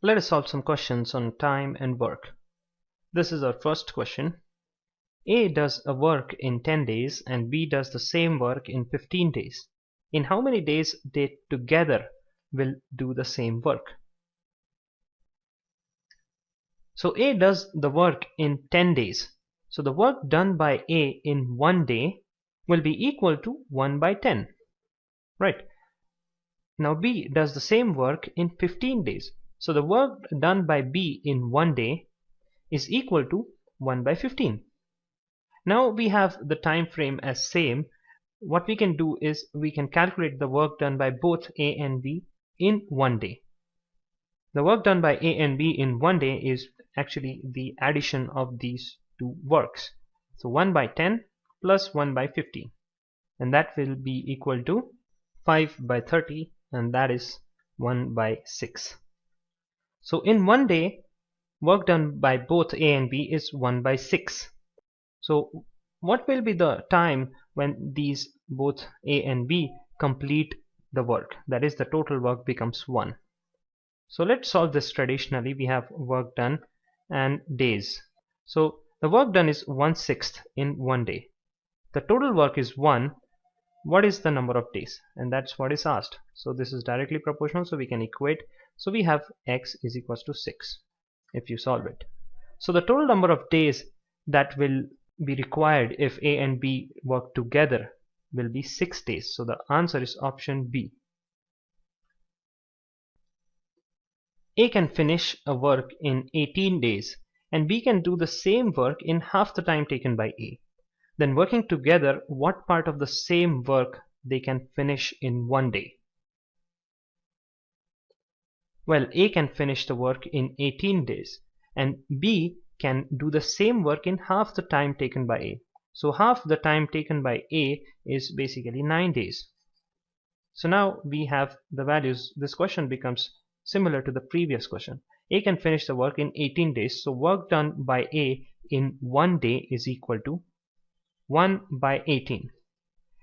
Let us solve some questions on time and work. This is our first question. A does a work in 10 days and B does the same work in 15 days. In how many days they together will do the same work? So A does the work in 10 days. So the work done by A in 1 day will be equal to 1 by 10. Right. Now B does the same work in 15 days. So the work done by B in 1 day is equal to 1 by 15. Now we have the time frame as same. What we can do is we can calculate the work done by both A and B in 1 day. The work done by A and B in 1 day is actually the addition of these two works. So 1 by 10 plus 1 by 15, and that will be equal to 5 by 30, and that is 1 by 6. So in 1 day, work done by both A and B is 1 by 6. So what will be the time when these both A and B complete the work? That is, the total work becomes 1. So let's solve this traditionally. We have work done and days. So the work done is 1/6 in 1 day. The total work is 1. What is the number of days? And that's what is asked. So this is directly proportional, so we can equate. So we have x is equals to 6 if you solve it. So the total number of days that will be required if A and B work together will be 6 days. So the answer is option B. A can finish a work in 18 days and B can do the same work in half the time taken by A. Then working together, what part of the same work they can finish in 1 day? Well, A can finish the work in 18 days and B can do the same work in half the time taken by A. So half the time taken by A is basically 9 days. So now we have the values. This question becomes similar to the previous question. A can finish the work in 18 days. So work done by A in 1 day is equal to 1 by 18.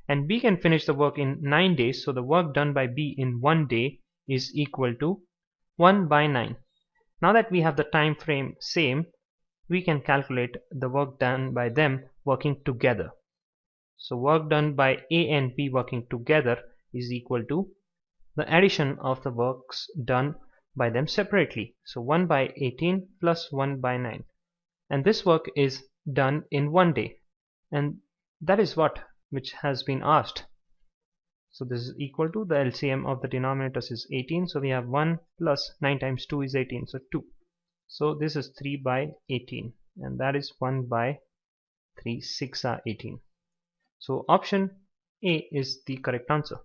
And B can finish the work in 9 days. So the work done by B in 1 day is equal to 1 by 9. Now that we have the time frame same, we can calculate the work done by them working together. So work done by A and B working together is equal to the addition of the works done by them separately. So 1 by 18 plus 1 by 9. And this work is done in 1 day. And that is which has been asked. So this is equal to the LCM of the denominators is 18. So we have 1 plus 9 times 2 is 18. So 2. So this is 3 by 18. And that is 1 by 3. 6 are 18. So option A is the correct answer.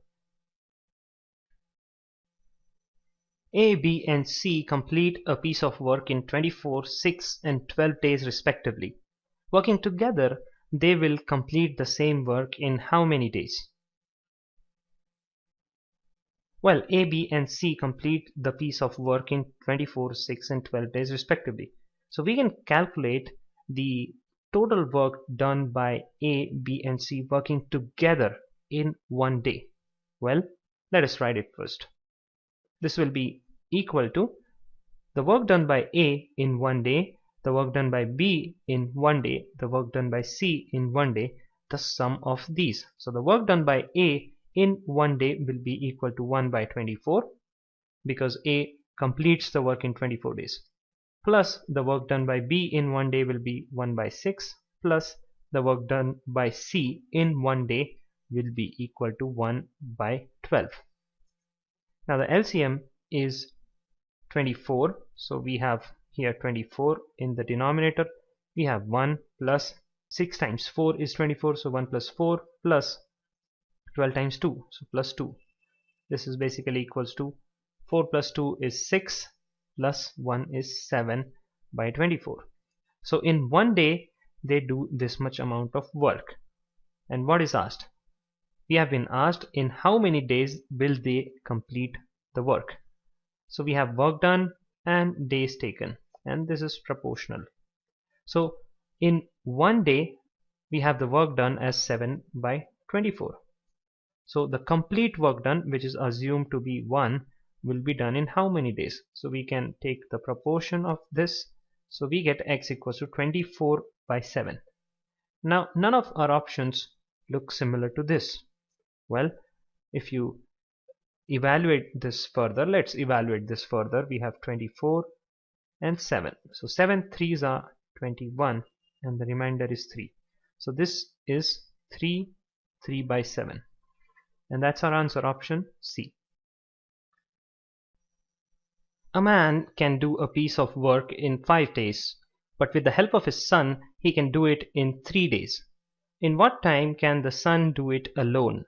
A, B and C complete a piece of work in 24, 6 and 12 days respectively. Working together, they will complete the same work in how many days? Well, A, B and C complete the piece of work in 24, 6 and 12 days respectively. So we can calculate the total work done by A, B and C working together in 1 day. Well, let us write it first. This will be equal to the work done by A in 1 day, the work done by B in 1 day, the work done by C in 1 day, the sum of these. So the work done by A in 1 day will be equal to 1 by 24 because A completes the work in 24 days, plus the work done by B in 1 day will be 1 by 6, plus the work done by C in 1 day will be equal to 1 by 12. Now the LCM is 24, so we have here 24 in the denominator. We have 1 plus 6 times 4 is 24, so 1 plus 4 plus 12 times 2, so plus 2. This is basically equals to 4 plus 2 is 6 plus 1 is 7 by 24. So in 1 day they do this much amount of work. And what is asked? We have been asked in how many days will they complete the work. So we have work done and days taken, and this is proportional. So in 1 day we have the work done as 7 by 24. So the complete work done, which is assumed to be 1, will be done in how many days. So we can take the proportion of this. So we get x equals to 24 by 7. Now none of our options look similar to this. Well, if you evaluate this further, let's evaluate this further. We have 24 and 7. So 7 threes are 21 and the remainder is 3. So this is 3 by 7. And that's our answer, option C. A man can do a piece of work in 5 days, but with the help of his son, he can do it in 3 days. In what time can the son do it alone?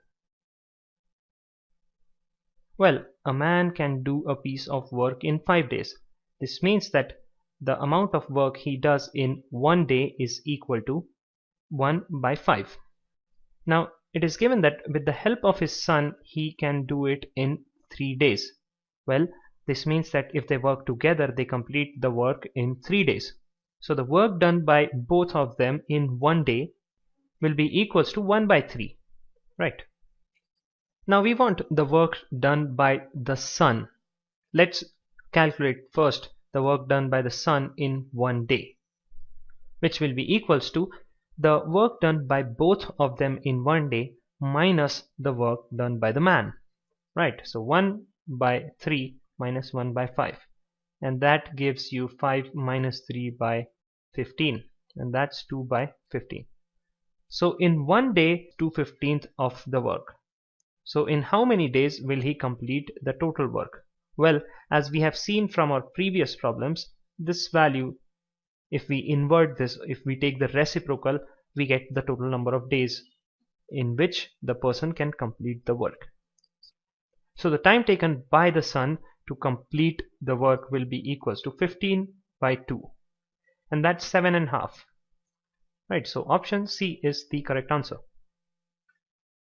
Well, a man can do a piece of work in 5 days. This means that the amount of work he does in 1 day is equal to 1 by 5. Now, it is given that with the help of his son, he can do it in 3 days. Well, this means that if they work together, they complete the work in 3 days. So the work done by both of them in 1 day will be equals to 1 by 3. Right. Now we want the work done by the son. Let's calculate first the work done by the son in 1 day, which will be equals to the work done by both of them in 1 day minus the work done by the man. Right. So 1 by 3 minus 1 by 5, and that gives you 5 minus 3 by 15, and that's 2 by 15. So in 1 day, 2/15 of the work. So in how many days will he complete the total work? Well, as we have seen from our previous problems, this value, if we invert this, if we take the reciprocal, we get the total number of days in which the person can complete the work. So the time taken by the son to complete the work will be equals to 15 by 2, and that's 7.5. Right, so option C is the correct answer.